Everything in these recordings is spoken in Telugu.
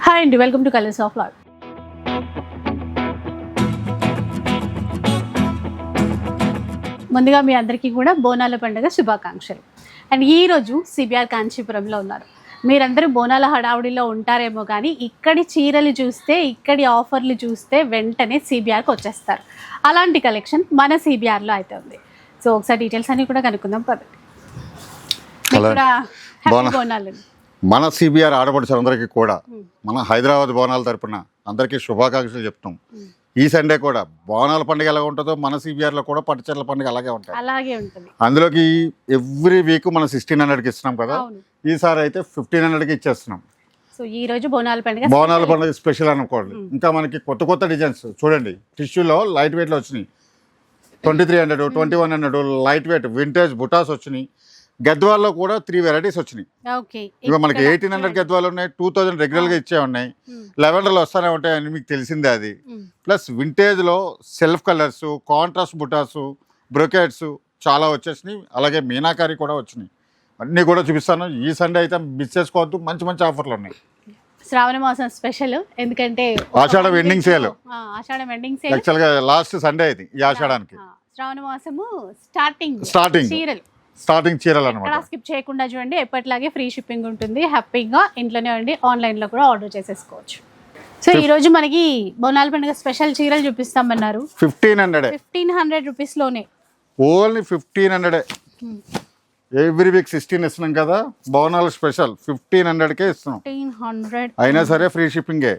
హాయ్ అండి, welcome to colours of life. ముందుగా మీ అందరికీ కూడా బోనాల పండుగ శుభాకాంక్షలు. అండ్ ఈరోజు సిబిఆర్ కాంచీపురంలో ఉన్నారు. మీరందరూ బోనాల హడావుడిలో ఉంటారేమో కానీ ఇక్కడి చీరలు చూస్తే, ఇక్కడి ఆఫర్లు చూస్తే వెంటనే సిబిఆర్కి వచ్చేస్తారు. అలాంటి కలెక్షన్ మన సిబిఆర్లో అయితే ఉంది. సో ఒకసారి డీటెయిల్స్ అన్ని కూడా కనుక్కుందాం పదండి. బోనాలు మన సిబిఆర్ ఆడపడుచులందరికీ కూడా మన హైదరాబాద్ బోనాల తరపున అందరికీ శుభాకాంక్షలు చెప్తాం. ఈ సండే కూడా బోనాల పండుగ ఎలా ఉంటుందో మన సిబిఆర్లో కూడా పట్టుచీరల పండుగ అలాగే ఉంటుంది. అందులోకి ఎవ్రీ వీక్ మనం 1600కి ఇస్తున్నాం కదా, ఈసారి అయితే 1500కి ఇచ్చేస్తున్నాం. సో ఈ రోజు బోనాల పండుగ స్పెషల్ అనుకోండి. ఇంకా మనకి కొత్త కొత్త డిజైన్స్ చూడండి, టిష్యూలో లైట్ వెయిట్లో వచ్చినాయి. 2300, 2100 లైట్ వెయిట్ వింటేజ్ బుటాస్ వచ్చినాయి. గద్వాల్లో కూడా 3 వెరైటీస్ వచ్చినాయి. ఇక మనకి 1800 గద్వాలు ఉన్నాయి, 2000 రెగ్యులర్గా ఇచ్చే ఉన్నాయి, లెవెండర్లు వస్తూనే ఉంటాయి అని మీకు తెలిసిందే అది. ప్లస్ వింటేజ్లో సెల్ఫ్ కలర్స్, కాంట్రాస్ట్ బుటాస్, బ్రొకెట్స్ చాలా వచ్చేసినాయి. అలాగే మీనాకారి కూడా వచ్చినాయి. అన్నీ కూడా చూపిస్తాను. ఈ సండే అయితే మిస్ చేసుకోవద్దు, మంచి మంచి ఆఫర్లు ఉన్నాయి. శ్రావణ మాసం స్పెషల్, ఎందుకంటే ఆషాఢం ఎండింగ్ సేల్. యాక్చువల్గా లాస్ట్ సండే ఇది ఈ ఆషాఢానికి. శ్రావణ మాసము స్టార్టింగ్ చీరలు అన్నమాట. స్కిప్ చేయకుండా చూడండి. ఎప్పటిలాగే ఫ్రీ షిప్పింగ్ ఉంటుంది. హ్యాపీగా ఇంట్లోనే ఉండి ఆన్లైన్లో కూడా ఆర్డర్ చేసేసుకోవచ్చు. సో ఈ రోజు మనకి బోనాల పండుగ స్పెషల్ చీరలు చూపిస్తామన్నారు. 1500 రూపీస్ లోనే, ఓన్లీ 1500. ఎవ్రీ వీక్ 16 ఇస్తున్నాం కదా, బోనాల స్పెషల్ 1500కే ఇస్తున్నాం. 1500 అయినా సరే ఫ్రీ షిప్పింగే.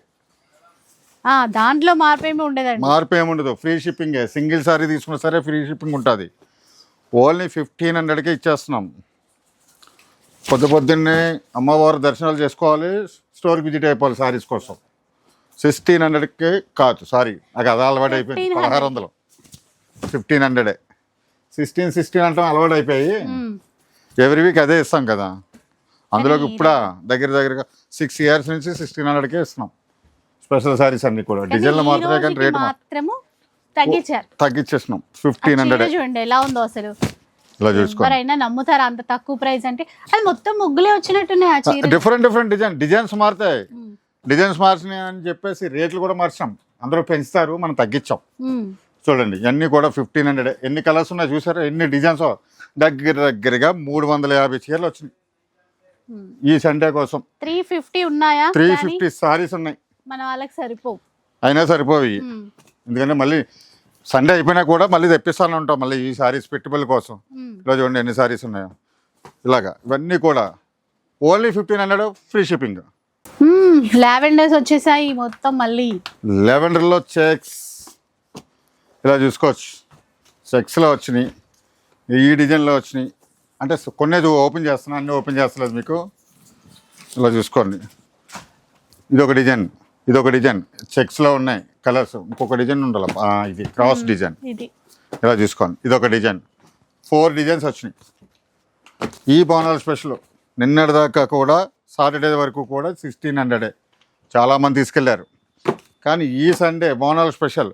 దాంట్లో మార్పు ఏమి ఉండదు, ఫ్రీ షిప్పింగే. సింగిల్ సారీ తీసుకున్నా సరే ఫ్రీ షిప్పింగ్ ఉంటుంది. ఓన్లీ 1500కే ఇచ్చేస్తున్నాం. పొద్దున్నే అమ్మవారు దర్శనాలు చేసుకోవాలి, స్టోర్కి విజిట్ అయిపోవాలి సారీస్ కోసం. 1600కే కాదు, సారీ నాకు అది అలవాటు అయిపోయింది. 1600, 1500. 16 అంటే అలవాటు అయిపోయి ఎవ్రీ వీక్ అదే ఇస్తాం కదా. అందులోకి ఇప్పుడు దగ్గరగా 6 years నుంచి 1600కే ఇస్తున్నాం స్పెషల్ సారీస్ అన్ని కూడా. డిజైన్లు మాత్రమే కానీ రేటు తగ్గించేస్తున్నాం. 1500 చూడండి ఎలా ఉందో అసలు. ఇలా చూసుకోండి, నమ్ముతారా అంత తక్కువ ప్రైస్ అంటే? అది మొత్తం ముగ్గులే వచ్చినట్టున్నాయి. డిఫరెంట్ డిజైన్స్ మారుతాయి. డిజైన్స్ మార్చినాయి అని చెప్పేసి రేట్లు కూడా మార్చాం. అందరూ పెంచుతారు, మనం తగ్గించాం. చూడండి ఇవన్నీ కూడా 1500. ఎన్ని కలర్స్ ఉన్నాయి చూసారా, ఎన్ని డిజైన్స్. దగ్గరగా 350 చీరలు వచ్చినాయి ఈ సండే కోసం. 350 ఉన్నాయా? 350 సారీస్ ఉన్నాయి. మన వాళ్ళకి సరిపోవు, అయినా సరిపోయి. ఎందుకంటే మళ్ళీ సండే అయిపోయినా కూడా మళ్ళీ తెప్పిస్తాను ఉంటాం మళ్ళీ ఈ సారీస్ పెట్టుబడుల కోసం. ఇలా చూడండి ఎన్ని సారీస్ ఉన్నాయో. ఇలాగా ఇవన్నీ కూడా ఓన్లీ 1500 ఫ్రీ షిప్పింగ్. లావెండర్స్ వచ్చేసాయి మొత్తం. మళ్ళీ లావెండర్లో చెక్స్ ఇలా చూసుకోవచ్చు. చెక్స్లో వచ్చినాయి, ఈ డిజైన్లో వచ్చినాయి. అంటే కొన్ని ఓపెన్ చేస్తున్నా, అన్నీ ఓపెన్ చేస్తలేదు మీకు. ఇలా చూసుకోండి, ఇదొక డిజైన్ చెక్స్లో ఉన్నాయి కలర్స్. ఇంకొక డిజైన్ ఉండాలి, ఇది క్రాస్ డిజైన్. ఇలా చూసుకోండి, ఇదొక డిజైన్. 4 డిజైన్స్ వచ్చినాయి. ఈ బోనాల స్పెషల్ నిన్నటిదాకా కూడా సాటర్డే వరకు కూడా 1600. చాలామంది తీసుకెళ్లారు. కానీ ఈ సండే బోనాల స్పెషల్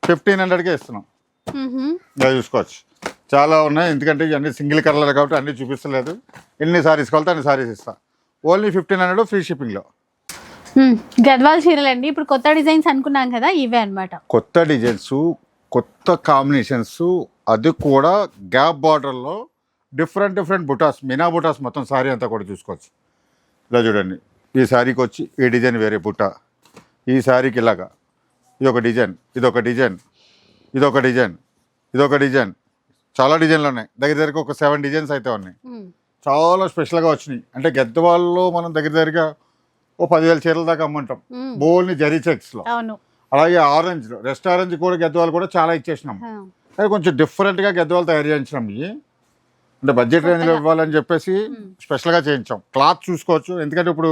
1500కే ఇస్తున్నాం. ఇలా చూసుకోవచ్చు, చాలా ఉన్నాయి. ఎందుకంటే ఇవన్నీ సింగిల్ కలర్ కాబట్టి అన్నీ చూపిస్తలేదు. ఎన్ని సారీస్ కావాలితే అన్ని సారీస్ ఇస్తా. ఓన్లీ 1500 ఫ్రీ షిప్పింగ్లో. గద్వాల్ చీరలు అండి. ఇప్పుడు కొత్త డిజైన్స్ అనుకున్నాం కదా, ఇవే అనమాట. కొత్త డిజైన్స్, కొత్త కాంబినేషన్స్. అది కూడా గ్యాప్ బార్డర్లో డిఫరెంట్ బుటాస్, మీనా బుటాస్ మొత్తం సారీ అంతా కూడా చూసుకోవచ్చు. ఇలా చూడండి, ఈ సారీకి వచ్చి ఈ డిజైన్ వేరే బుట్ట, ఈ సారీకి ఇలాగా ఇదొక డిజైన్, ఇదొక డిజైన్. చాలా డిజైన్లు ఉన్నాయి. దగ్గరగా ఒక 7 డిజైన్స్ అయితే ఉన్నాయి. చాలా స్పెషల్గా వచ్చినాయి. అంటే గద్వాల్లో మనం దగ్గరగా ఓ 10,000 చీరల దాకా అమ్ముంటాం బోల్ని జరీ చెక్స్లో. అలాగే ఆరెంజ్లో, రెస్ట్ ఆరెంజ్ కూడా గద్వాలు కూడా చాలా ఇచ్చేసినాం. అది కొంచెం డిఫరెంట్గా గద్వాలు తయారు చేయించినాం. ఇవి అంటే బడ్జెట్ రేంజ్లో ఇవ్వాలని చెప్పేసి స్పెషల్గా చేయించాం. క్లాత్ చూసుకోవచ్చు, ఎందుకంటే ఇప్పుడు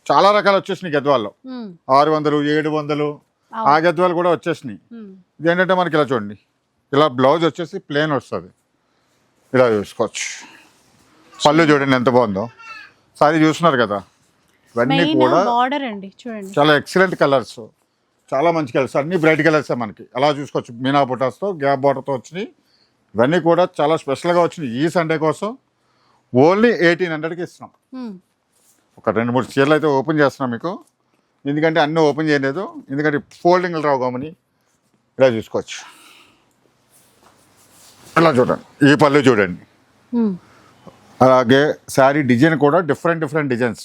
చాలా రకాలు వచ్చేసినాయి గద్వాల్లో. 600, 700 ఆ గద్వాలు కూడా వచ్చేసినాయి. ఇదేంటంటే మనకి ఇలా చూడండి, ఇలా బ్లౌజ్ వచ్చేసి ప్లెయిన్ వస్తుంది. ఇలా చూసుకోవచ్చు. పళ్ళు చూడండి ఎంత బాగుందో. సారీ చూస్తున్నారు కదా, ఇవన్నీ కూడా చాలా ఎక్సలెంట్ కలర్స్, చాలా మంచి కలర్స్. అన్ని బ్రైట్ కలర్సే మనకి. అలా చూసుకోవచ్చు, మీనా బుటాస్తో గ్యాప్ బార్డర్తో వచ్చినాయి. ఇవన్నీ కూడా చాలా స్పెషల్గా వచ్చినాయి ఈ సండే కోసం. ఓన్లీ 1800కి ఇస్తున్నాం. ఒక 2-3 చీరలు అయితే ఓపెన్ చేస్తున్నాం మీకు. ఎందుకంటే అన్నీ ఓపెన్ చేయలేదు, ఎందుకంటే ఫోల్డింగ్లు రావు గమని. ఇలా చూసుకోవచ్చు. ఇలా చూడండి, ఈ పళ్ళు చూడండి. అలాగే శారీ డిజైన్ కూడా డిఫరెంట్ డిజైన్స్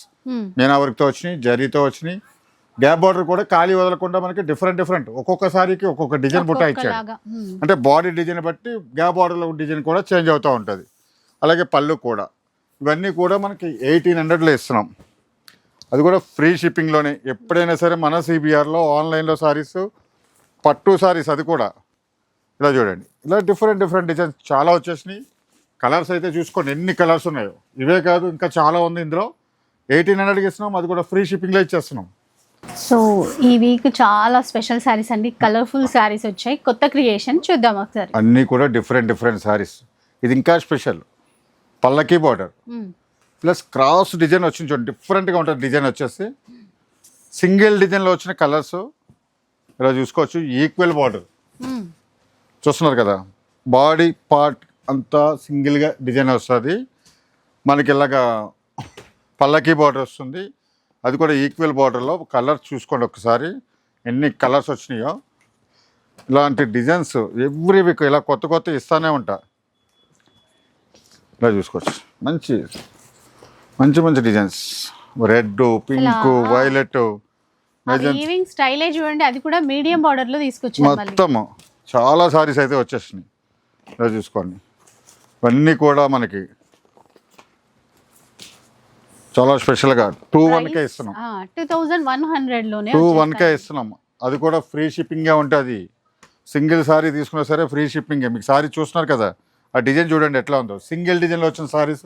మీనా వర్క్తో వచ్చినాయి, జరీతో వచ్చినాయి. గ్యాప్ బార్డర్ కూడా ఖాళీ వదలకుండా మనకి డిఫరెంట్ ఒక్కొక్క సారీకి ఒక్కొక్క డిజైన్ బుట్ట ఇచ్చాడు. అంటే బాడీ డిజైన్ బట్టి గ్యాప్ బార్డర్లో డిజైన్ కూడా చేంజ్ అవుతూ ఉంటుంది. అలాగే పళ్ళు కూడా ఇవన్నీ కూడా మనకి 1800లో ఇస్తున్నాం. అది కూడా ఫ్రీ షిప్పింగ్లోనే. ఎప్పుడైనా సరే మన సిబిఆర్లో ఆన్లైన్లో సారీస్, పట్టు సారీస్ అది కూడా ఇలా చూడండి. ఇలా డిఫరెంట్ డిజైన్స్ చాలా వచ్చేసినాయి. కలర్స్ అయితే చూసుకోండి ఎన్ని కలర్స్ ఉన్నాయో. ఇవే కాదు ఇంకా చాలా ఉంది ఇందులో. 1800కి ఇస్తున్నాం, అది కూడా ఫ్రీ షిప్పింగ్లో ఇచ్చేస్తున్నాం. సో ఈ వీక్ చాలా స్పెషల్ శారీస్ అండి, కలర్ఫుల్ శారీస్ వచ్చాయి. కొత్త క్రియేషన్ చూద్దాం ఒకసారి. అన్నీ కూడా డిఫరెంట్ శారీస్. ఇది ఇంకా స్పెషల్ పల్లకి బార్డర్ ప్లస్ క్రాస్ డిజైన్ వచ్చింది చూడండి. డిఫరెంట్గా ఉంటుంది డిజైన్ వచ్చేసి. సింగిల్ డిజైన్లో వచ్చిన కలర్స్ ఇలా చూసుకోవచ్చు. ఈక్వల్ బార్డర్ చూస్తున్నారు కదా, బాడీ పార్ట్ అంతా సింగిల్గా డిజైన్ వస్తుంది మనకి. ఇలాగా పల్లకి బార్డర్ వస్తుంది, అది కూడా ఈక్వల్ బార్డర్లో. కలర్ చూసుకోండి ఒకసారి ఎన్ని కలర్స్ వచ్చినాయో. ఇలాంటి డిజైన్స్ ఎవ్రీ వీక్ ఇలా కొత్త ఇస్తానే ఉంటా. ఇలా చూసుకోవచ్చు మంచి డిజైన్స్. రెడ్, పింక్, వైలెట్ స్టైలే చూడండి. అది కూడా మీడియం బార్డర్ లో తీసుకొచ్చారు. మొత్తం చాలా సారీస్ అయితే వచ్చేసినాయి. ఇలా చూసుకోండి, ఇవన్నీ కూడా మనకి చాలా స్పెషల్గా 2100 ఇస్తున్నాం. 2100 ఇస్తున్నాం. అది కూడా ఫ్రీ షిప్పింగే ఉంటుంది. సింగిల్ సారీ తీసుకున్నా సరే ఫ్రీ షిప్పింగే. మీకు సారీ చూస్తున్నారు కదా, ఆ డిజైన్ చూడండి ఎట్లా ఉందో. సింగిల్ డిజైన్లో వచ్చిన సారీస్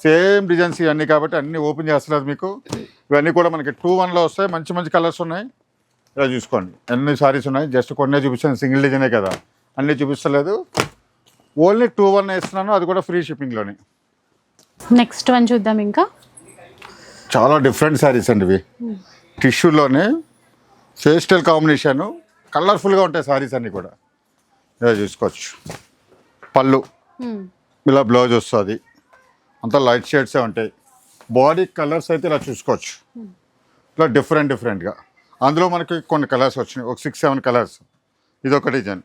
సేమ్ డిజైన్స్ ఇవన్నీ కాబట్టి అన్నీ ఓపెన్ చేస్తలేదు మీకు. ఇవన్నీ కూడా మనకి 2100లో వస్తాయి. మంచి కలర్స్ ఉన్నాయి. ఇలా చూసుకోండి ఎన్ని సారీస్ ఉన్నాయి. జస్ట్ కొన్నే చూపిస్తాను, సింగిల్ డిజైనే కదా, అన్నీ చూపిస్తలేదు. ఓన్లీ 2100 ఇస్తున్నాను, అది కూడా ఫ్రీ షిప్పింగ్లోనే. నెక్స్ట్ వన్ చూద్దాం. ఇంకా చాలా డిఫరెంట్ శారీస్ అండి ఇవి. టిష్యూలోనే ఫేస్టల్ కాంబినేషన్, కలర్ఫుల్గా ఉంటాయి శారీస్ అన్నీ కూడా. ఇలా చూసుకోవచ్చు. పళ్ళు ఇలా బ్లౌజ్ వస్తుంది, అంతా లైట్ షేడ్సే ఉంటాయి. బాడీ కలర్స్ అయితే ఇలా చూసుకోవచ్చు. ఇలా డిఫరెంట్గా అందులో మనకి కొన్ని కలర్స్ వచ్చినాయి, ఒక 6-7 కలర్స్. ఇది ఒక డిజైన్.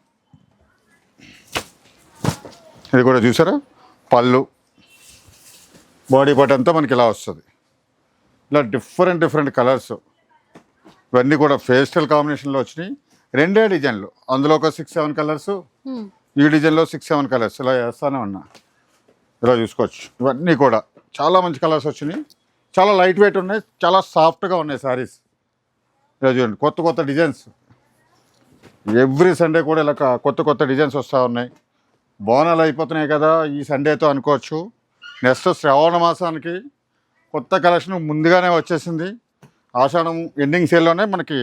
ఇది కూడా చూసారా, పళ్ళు బాడీ పార్ట్ అంతా మనకి ఇలా వస్తుంది. ఇలా డిఫరెంట్ కలర్స్. ఇవన్నీ కూడా ఫేస్టల్ కాంబినేషన్లో వచ్చినాయి. 2 డిజైన్లు, అందులో ఒక 6-7 కలర్స్, ఈ డిజైన్లో 6-7 కలర్స్. ఇలా వేస్తానే ఉన్నా. ఇలా చూసుకోవచ్చు. ఇవన్నీ కూడా చాలా మంచి కలర్స్ వచ్చినాయి. చాలా లైట్ వెయిట్ ఉన్నాయి, చాలా సాఫ్ట్గా ఉన్నాయి శారీస్. ఇలా చూడండి, కొత్త డిజైన్స్. ఎవ్రీ సండే కూడా ఇలా కొత్త డిజైన్స్ వస్తూ ఉన్నాయి. బోనాలు అయిపోతున్నాయి కదా ఈ సండేతో అనుకోవచ్చు. నెక్స్ట్ శ్రావణ మాసానికి కొత్త కలెక్షన్ ముందుగానే వచ్చేసింది. ఆషాఢం ఎండింగ్ సేల్లోనే మనకి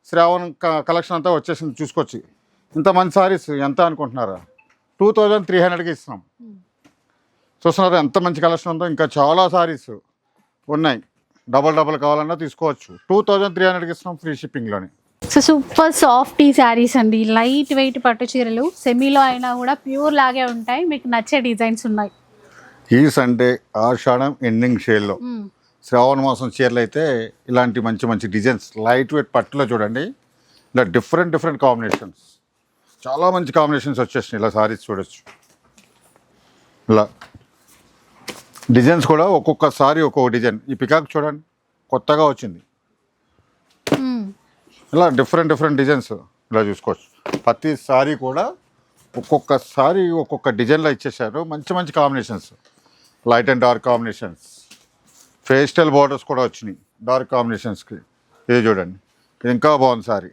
శ్రావణం కలెక్షన్ అంతా వచ్చేసింది. చూసుకోవచ్చు. ఇంత మంచి సారీస్ ఎంత అనుకుంటున్నారా? 2300కి ఇస్తున్నాం. చూస్తున్నారు ఎంత మంచి కలెక్షన్ ఉందో. ఇంకా చాలా సారీస్ ఉన్నాయి, డబల్ కావాలన్నా తీసుకోవచ్చు. 2300కి ఇస్తున్నాం ఫ్రీ షిప్పింగ్లోనే. సో సూపర్ సాఫ్ట్ ఈ శారీస్ అండి, లైట్ వెయిట్ పట్టు చీరలు. సెమీలో అయినా కూడా ప్యూర్ లాగే ఉంటాయి. మీకు నచ్చే డిజైన్స్ ఉన్నాయి. ఈ సండే ఆషాఢం ఎండింగ్ సేల్లో శ్రావణ మాసం చీరలు అయితే ఇలాంటి మంచి డిజైన్స్ లైట్ వెయిట్ పట్టులో చూడండి. ఇలా డిఫరెంట్ కాంబినేషన్స్, చాలా మంచి కాంబినేషన్స్ వచ్చేసినాయి. ఇలా సారీస్ చూడొచ్చు. ఇలా డిజైన్స్ కూడా ఒక్కొక్కసారి ఒక్కొక్క డిజైన్. ఈ పికాక్ చూడండి కొత్తగా వచ్చింది. ఇలా డిఫరెంట్ డిజైన్స్ ఇలా చూసుకోవచ్చు. ప్రతి సారీ కూడా ఒక్కొక్కసారి ఒక్కొక్క డిజైన్లో ఇచ్చేసారు. మంచి combinations, light and dark combinations. Pastel borders కూడా వచ్చినాయి డార్క్ కాంబినేషన్స్కి. ఇది చూడండి, ఇది ఇంకా బాగుంది సారీ.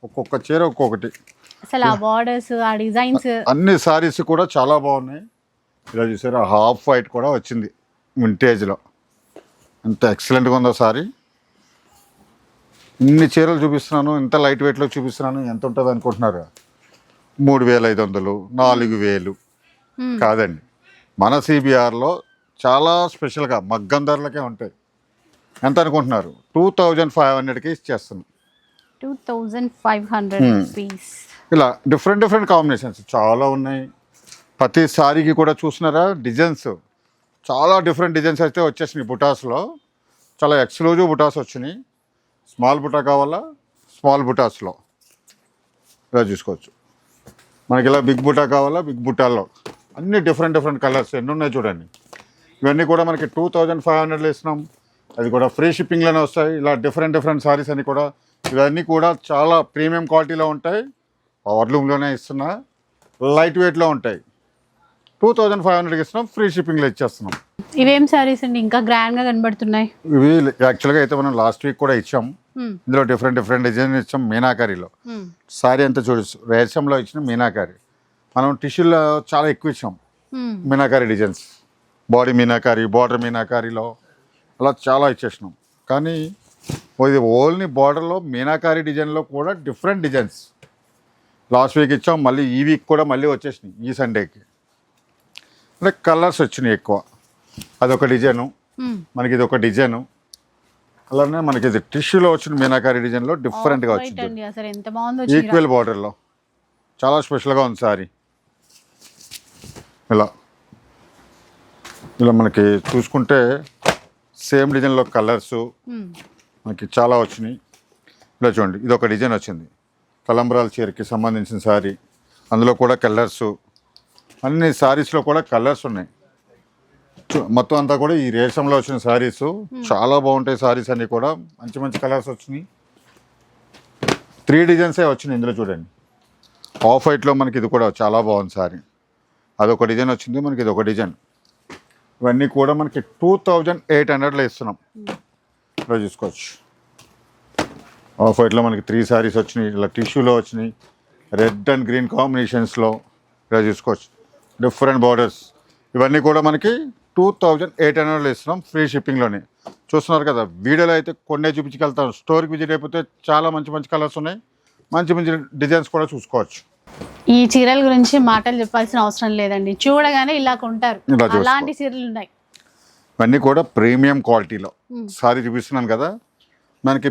ఒక్కొక్క చీర ఒక్కొక్కటి. అసలు ఆ బార్డర్స్, ఆ డిజైన్స్, అన్ని సారీస్ కూడా చాలా బాగున్నాయి. ఇలా చూసారా, హాఫ్ వైట్ కూడా వచ్చింది వింటేజ్లో. ఎంత ఎక్సలెంట్గా ఉందో సారీ. ఇన్ని చీరలు చూపిస్తున్నాను, ఇంత లైట్ వెయిట్లో చూపిస్తున్నాను. ఎంత ఉంటుంది అనుకుంటున్నారు? 3500, 4000 కాదండి. మన సిబిఆర్లో చాలా స్పెషల్గా మగ్గం ధరలకే ఉంటాయి. ఎంత అనుకుంటున్నారు? 2500కి ఇచ్చేస్తున్నాం. 2500 రూపీస్. ఇలా డిఫరెంట్ కాంబినేషన్స్ చాలా ఉన్నాయి. ప్రతి సారీకి కూడా చూస్తున్నారా డిజైన్స్, చాలా డిఫరెంట్ డిజైన్స్ అయితే వచ్చేసినాయి. బుటాస్లో చాలా ఎక్స్క్లూజివ్ బుటాస్ వచ్చినాయి. స్మాల్ బుటా కావాలా స్మాల్ బుటాస్లో ఇలా చూసుకోవచ్చు. మనకి ఇలా బిగ్ బుటా కావాలా బిగ్ బుటాల్లో అన్ని డిఫరెంట్ డిఫరెంట్ కలర్స్ ఎన్ని ఉన్నాయి చూడండి. ఇవన్నీ కూడా మనకి 2500లో ఇస్తున్నాం. అది కూడా ఫ్రీ షిప్పింగ్లోనే వస్తాయి. ఇలా డిఫరెంట్ డిఫరెంట్ సారీస్ అన్నీ కూడా ఇవన్నీ కూడా చాలా ప్రీమియం క్వాలిటీలో ఉంటాయి. పవర్లూమ్లోనే ఇస్తున్నా, లైట్ వెయిట్లో ఉంటాయి. 2500కి ఇస్తున్నాం, ఫ్రీ షిప్పింగ్లో ఇచ్చేస్తున్నాం. ఇవేం సారీస్ అండి ఇంకా గ్రాండ్గా కనబడుతున్నాయి? ఇవి యాక్చువల్గా అయితే మనం లాస్ట్ వీక్ కూడా ఇచ్చాం. ఇందులో డిఫరెంట్ డిఫరెంట్ డిజైన్ ఇచ్చాం. మీనాకారీలో సారీ అంతా చూడొచ్చు. రేషంలో ఇచ్చిన మీనాకారీ. మనం టిష్యూలో చాలా ఎక్కువ ఇచ్చాం meenakari designs. Body meenakari, border మీనాకారీలో అలా చాలా ఇచ్చేసినాం. కానీ ఇది ఓన్లీ బార్డర్లో మీనాకారీ డిజైన్లో కూడా డిఫరెంట్ డిజైన్స్ లాస్ట్ వీక్ ఇచ్చాం. మళ్ళీ ఈ వీక్ కూడా మళ్ళీ వచ్చేసినాయి ఈ సండేకి. అంటే కలర్స్ వచ్చినాయి ఎక్కువ. అదొక డిజైను, మనకి ఇది ఒక డిజైను. అలానే మనకి ఇది టిష్యూలో వచ్చిన మీనాకారీ డిజైన్లో డిఫరెంట్గా వచ్చింది. అసలు ఎంత బాగుందో. ఈక్వల్ బార్డర్లో చాలా స్పెషల్గా ఉంది సారీ. ఇలా ఇలా మనకి చూసుకుంటే సేమ్ డిజైన్లో కలర్స్ మనకి చాలా వచ్చినాయి. ఇలా చూడండి, ఇది ఒక డిజైన్ వచ్చింది కలంబరాల చీరకి సంబంధించిన సారీ. అందులో కూడా కలర్స్, అన్ని సారీస్లో కూడా కలర్స్ ఉన్నాయి. మొత్తం అంతా కూడా ఈ రేషంలో వచ్చిన సారీస్ చాలా బాగుంటాయి. సారీస్ అన్నీ కూడా మంచి మంచి కలర్స్ వచ్చినాయి. 3 డిజైన్సే వచ్చినాయి ఇందులో చూడండి. ఆఫ్ వైట్లో మనకి ఇది కూడా చాలా బాగుంది సారీ. అదొక డిజైన్ వచ్చింది, మనకి ఇది ఒక డిజైన్. ఇవన్నీ కూడా మనకి 2800లో ఇస్తున్నాం. ఇలా చూసుకోవచ్చు. ఆఫ్ వైట్లో మనకి 3 సారీస్ వచ్చినాయి. ఇలా టిష్యూలో వచ్చినాయి, రెడ్ అండ్ గ్రీన్ కాంబినేషన్స్లో. ఇలా చూసుకోవచ్చు, డిఫరెంట్ బార్డర్స్. ఇవన్నీ కూడా మనకి 2800లో ఇస్తున్నాం, ఫ్రీ షిప్పింగ్లోనే. చూస్తున్నారు కదా, వీడియోలో అయితే కొన్నే చూపించగలుగుతాం. స్టోర్కి విజిట్ అయిపోతే చాలా మంచి మంచి కలర్స్ ఉన్నాయి, మంచి మంచి డిజైన్స్ కూడా చూసుకోవచ్చు. ఈ చీరల గురించి మాటలు చెప్పాల్సిన అవసరం లేదండి, చూడగానే ఇలా కొంటారు. అలాంటి చీరలు ఉన్నాయి. ఇవన్నీ కూడా ప్రీమియం క్వాలిటీలో సారీ చూపిస్తున్నాను కదా. మనకి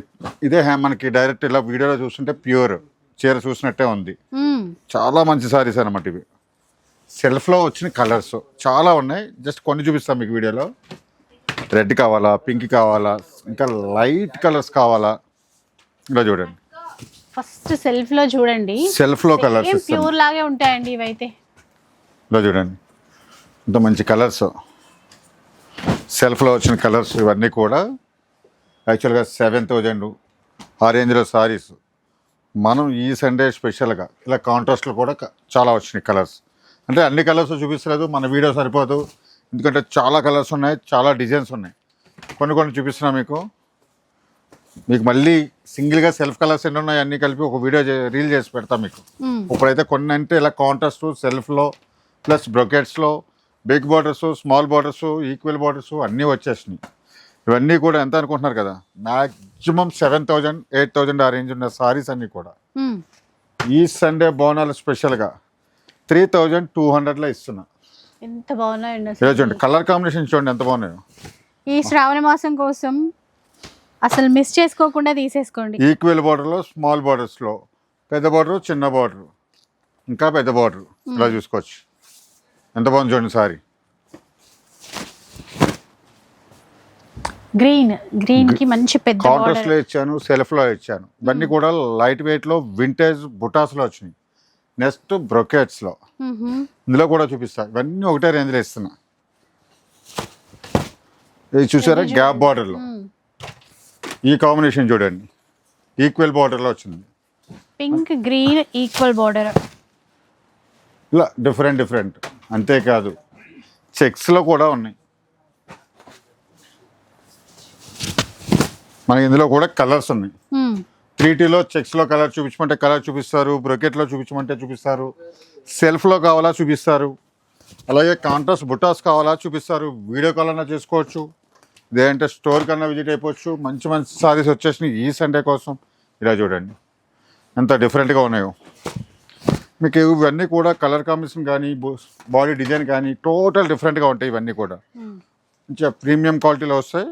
ఇదే మనకి డైరెక్ట్ ఇలా వీడియోలో చూస్తుంటే ప్యూర్ చీర చూసినట్టే ఉంది. చాలా మంచి సారీస్ అనమాట ఇవి. సెల్ఫ్లో వచ్చిన కలర్స్ చాలా ఉన్నాయి. జస్ట్ కొన్ని చూపిస్తాం మీకు వీడియోలో. రెడ్ కావాలా, పింక్ కావాలా, ఇంకా లైట్ కలర్స్ కావాలా, ఇలా చూడండి. ఫస్ట్ సెల్ఫ్ లో చూడండి, సెల్ఫ్ లో కలర్స్ ప్యూర్ లాగే ఉంటాయండి ఇవైతే. ఇలా చూడండి, ఇంత మంచి కలర్స్ సెల్ఫ్ లో వచ్చిన కలర్స్. ఇవన్నీ కూడా యాక్చువల్గా 7000 ఆ రేంజ్లో సారీస్. మనం ఈ సండే స్పెషల్గా ఇలా కాంట్రాస్ట్లో కూడా చాలా వచ్చినాయి కలర్స్. అంటే అన్ని కలర్స్ చూపిస్తలేదు, మన వీడియో సరిపోదు. ఎందుకంటే చాలా కలర్స్ ఉన్నాయి, చాలా డిజైన్స్ ఉన్నాయి. కొన్ని కొన్ని చూపిస్తున్నా మీకు మళ్ళీ సింగిల్గా సెల్ఫ్ కలర్స్ ఎన్ని ఉన్నాయి అన్నీ కలిపి ఒక వీడియో రీల్ చేసి పెడతాం మీకు. ఇప్పుడైతే కొన్ని అంటే ఇలా కాంట్రాస్ట్ సెల్ఫ్లో ప్లస్ బ్రొకెట్స్లో big borders, small borders, equal borders అన్నీ వచ్చేసినాయి. ఇవన్నీ కూడా ఎంత అనుకుంటున్నారు కదా, మ్యాక్సిమం 7000, 8000 ఆ రేంజ్ ఉన్న సారీస్ అన్నీ కూడా ఈ సండే బోనాలు స్పెషల్గా 3200లో ఇస్తున్నా. ఎంత బాగున్నాయండి చూడండి, కలర్ కాంబినేషన్ చూడండి ఎంత బాగున్నాయో. ఈ శ్రావణ మాసం కోసం అసలు మిస్ చేసుకోకుండా తీసేసుకోండి. ఈక్వల్ బార్డర్లో, స్మాల్ బార్డర్స్లో, పెద్ద బార్డర్, చిన్న బార్డర్, ఇంకా పెద్ద బార్డర్, ఇలా చూసుకోవచ్చు. ఎంత బాగుంది చూడండి సారీ. గ్రీన్ కి మంచి పెద్ద కాంట్రాస్ట్ లో ఇచ్చాను, సెల్ఫ్ లో ఇచ్చాను. ఇవన్నీ కూడా లైట్ వెయిట్ లో వింటేజ్ బుటాస్ లో వచ్చినాయి. నెక్స్ట్ బ్రొకెట్స్ లో, ఇందులో కూడా చూపిస్తా. ఇవన్నీ ఒకటే రేంజ్ లో ఇస్తున్నా. ఇది చూసారా, గ్యాప్ బార్డర్ లో ఈ కాంబినేషన్ చూడండి, ఈక్వల్ బార్డర్ లో వచ్చింది. పింక్ గ్రీన్ ఈక్వల్ బార్డర్, ఇలా డిఫరెంట్. అంతేకాదు చెక్స్ లో కూడా ఉన్నాయి. మనకి ఇందులో కూడా కలర్స్ ఉన్నాయి. 3Tలో చెక్స్లో కలర్ చూపించమంటే కలర్ చూపిస్తారు, బ్రొకెట్లో చూపించమంటే చూపిస్తారు, సెల్ఫ్లో కావాలా చూపిస్తారు, అలాగే కాంట్రాస్ట్ బుటాస్ కావాలా చూపిస్తారు. వీడియో కాల్ అన్నా చేసుకోవచ్చు, లేదంటే స్టోర్ కన్నా విజిట్ అయిపోవచ్చు. మంచి మంచి సారీస్ వచ్చేసినాయి ఈ సండే కోసం. ఇలా చూడండి ఎంత డిఫరెంట్గా ఉన్నాయో. మీకు ఇవన్నీ కూడా కలర్ కాంబినేషన్ కానీ బాడీ డిజైన్ కానీ టోటల్ డిఫరెంట్గా ఉంటాయి. ఇవన్నీ కూడా మంచిగా ప్రీమియం క్వాలిటీలో వస్తాయి.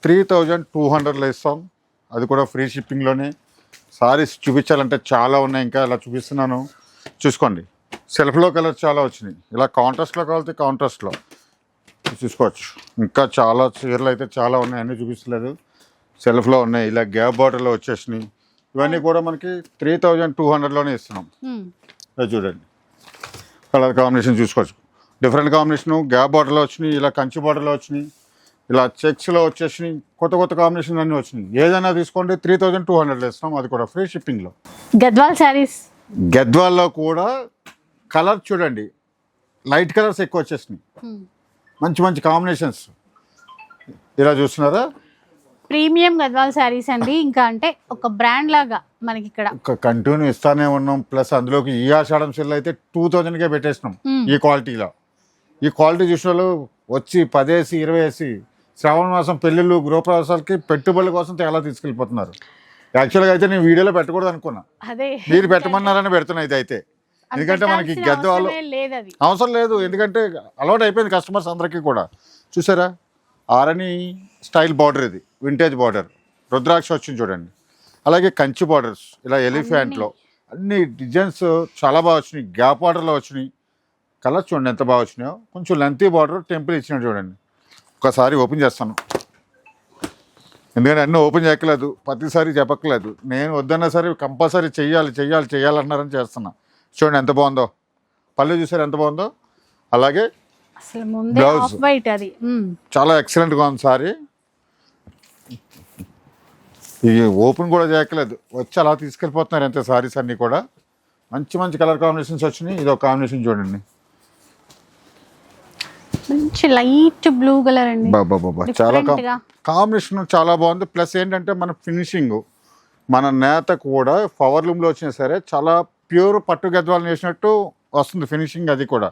3200లో ఇస్తాం, అది కూడా ఫ్రీ షిప్పింగ్లోనే. సారీస్ చూపించాలంటే చాలా ఉన్నాయి, ఇంకా ఇలా చూపిస్తున్నాను చూసుకోండి. సెల్ఫ్లో కలర్ చాలా వచ్చినాయి. ఇలా కాంట్రాస్ట్లో కావాలంటే కాంట్రాస్ట్లో చూసుకోవచ్చు. ఇంకా చాలా చీరలు అయితే చాలా ఉన్నాయి, అన్నీ చూపించలేదు. సెల్ఫ్లో ఉన్నాయి, ఇలా గ్యాప్ బార్డర్లో వచ్చేసినాయి. ఇవన్నీ కూడా మనకి 3200లోనే ఇస్తున్నాం. అది చూడండి, కలర్ కాంబినేషన్ చూసుకోవచ్చు. డిఫరెంట్ కాంబినేషను, గ్యాప్ బార్డర్లో వచ్చినాయి, ఇలా కంచి బార్డర్లో వచ్చినాయి, ఇలా చెక్స్లో వచ్చేసినాయి, కొత్త కొత్త కాంబినేషన్ అన్నీ వచ్చినాయి. ఏదైనా తీసుకోండి 3200 ఇస్తున్నాం, అది కూడా ఫ్రీ షిప్పింగ్లో. గద్వాల్ శారీస్, గద్వాల్లో కూడా కలర్ చూడండి, లైట్ కలర్స్ ఎక్కువ వచ్చేసినాయి, మంచి మంచి కాంబినేషన్స్. ఇలా చూస్తున్నారా, ప్రీమియం గద్వాల్ శారీస్ అండి. ఇంకా అంటే ఒక బ్రాండ్ లాగా మనకి ఇక్కడ కంటిన్యూ ఇస్తానే ఉన్నాం. ప్లస్ అందులోకి ఈ ఆషాఢం సెల్ అయితే 2000కే పెట్టేసినాం. ఈ క్వాలిటీలో, ఈ క్వాలిటీ చూసిన వాళ్ళు వచ్చి 10 వేసి 20 వేసి శ్రావణ మాసం పెళ్ళిళ్ళు గృహప్రవేశాలకి పెట్టుబడుల కోసం చాలా తీసుకెళ్ళిపోతున్నారు. యాక్చువల్గా అయితే నేను వీడియోలో పెట్టకూడదు అనుకున్నా, అదే మీరు పెట్టమన్నారని పెడుతున్నా. ఇది అయితే ఎందుకంటే మనకి గద్వాలు అవసరం లేదు, ఎందుకంటే అలవాటు అయిపోయింది కస్టమర్స్ అందరికీ కూడా. చూసారా, ఆరణి స్టైల్ బార్డర్, ఇది వింటేజ్ బార్డర్, రుద్రాక్ష వచ్చింది చూడండి. అలాగే కంచి బార్డర్స్, ఇలా ఎలిఫెంట్లో అన్ని డిజైన్స్ చాలా బాగా వచ్చినాయి. గ్యాప్ బార్డర్లో వచ్చినాయి. కలర్స్ చూడండి ఎంత బాగా వచ్చినాయో. కొంచెం లెంతీ బార్డర్ టెంపుల్ ఇచ్చినాడు చూడండి. ఒకసారి ఓపెన్ చేస్తాను, ఎందుకంటే అన్నీ ఓపెన్ చేయట్లేదు, ప్రతిసారి చెప్పట్లేదు. నేను వద్దన్నా సరే కంపల్సరీ చెయ్యాలన్నారని చేస్తున్నా. చూడండి ఎంత బాగుందో, పళ్ళు చూసారు ఎంత బాగుందో. అలాగే బ్లౌజ్ అది చాలా ఎక్సలెంట్గా ఉంది సారీ. ఇది ఓపెన్ కూడా చేయట్లేదు, వచ్చి అలా తీసుకెళ్ళిపోతున్నారు అంతే. సారీస్ అన్నీ కూడా మంచి మంచి కలర్ కాంబినేషన్స్ వచ్చినాయి. ఇది ఒక కాంబినేషన్ చూడండి, మంచి లైట్ బ్లూ కలర్ అండి. బాబా చాలా కాంబినేషన్ చాలా బాగుంది. ప్లస్ ఏంటంటే మన ఫినిషింగ్, మన నేత కూడా పవర్ లూమ్లో వచ్చినా సరే చాలా ప్యూర్ పట్టు గద్వాలను వేసినట్టు వస్తుంది ఫినిషింగ్, అది కూడా.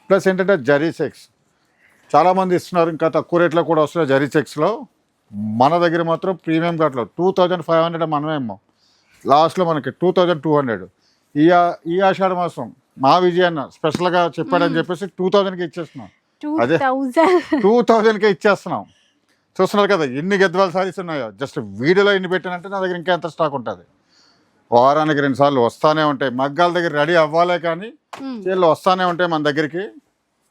ప్లస్ ఏంటంటే జరీ చెక్స్ చాలా మంది ఇస్తున్నారు, ఇంకా తక్కువ రేట్లో కూడా వస్తున్నాయి జరీ చెక్స్లో. మన దగ్గర మాత్రం ప్రీమియం ఘాట్లో 2500 మనమేమో, లాస్ట్లో మనకి 2200. ఈ ఆషాఢ మాసం మా విజయన్న స్పెషల్గా చెప్పాడని చెప్పేసి 2000కి ఇచ్చేస్తున్నాం. అదే 2000కే ఇచ్చేస్తున్నాం. చూస్తున్నారు కదా ఎన్ని గద్వాల సారీస్ ఉన్నాయో. జస్ట్ వీడియోలో ఎన్ని పెట్టానంటే నా దగ్గర ఇంకా ఎంత స్టాక్ ఉంటుంది. వారానికి 2 సార్లు వస్తానే ఉంటాయి. మగ్గాల దగ్గర రెడీ అవ్వాలే కానీ చీరలు వస్తానే ఉంటాయి మన దగ్గరికి.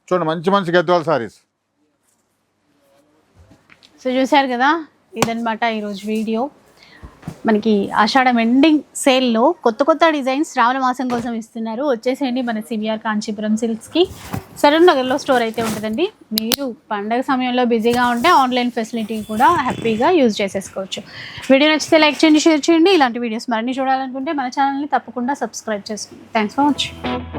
చూడండి మంచి మంచి గద్వాల సారీస్. సో చూసారు కదా, ఇదనమాట ఈరోజు వీడియో. మనకి ఆషాఢం ఎండింగ్ సేల్లో కొత్త కొత్త డిజైన్స్ శ్రావణ మాసం కోసం ఇస్తున్నారు. వచ్చేసేయండి మన సిబిఆర్ కాంచీపురం సిల్క్స్కి. సరూర్ నగర్లో స్టోర్ అయితే ఉంటుందండి. మీరు పండగ సమయంలో బిజీగా ఉంటే ఆన్లైన్ ఫెసిలిటీ కూడా హ్యాపీగా యూజ్ చేసేసుకోవచ్చు. వీడియో నచ్చితే లైక్ చేయండి, షేర్ చేయండి. ఇలాంటి వీడియోస్ మరిన్ని చూడాలనుకుంటే మన ఛానల్ని తప్పకుండా సబ్స్క్రైబ్ చేసుకోండి. Thanks for watching.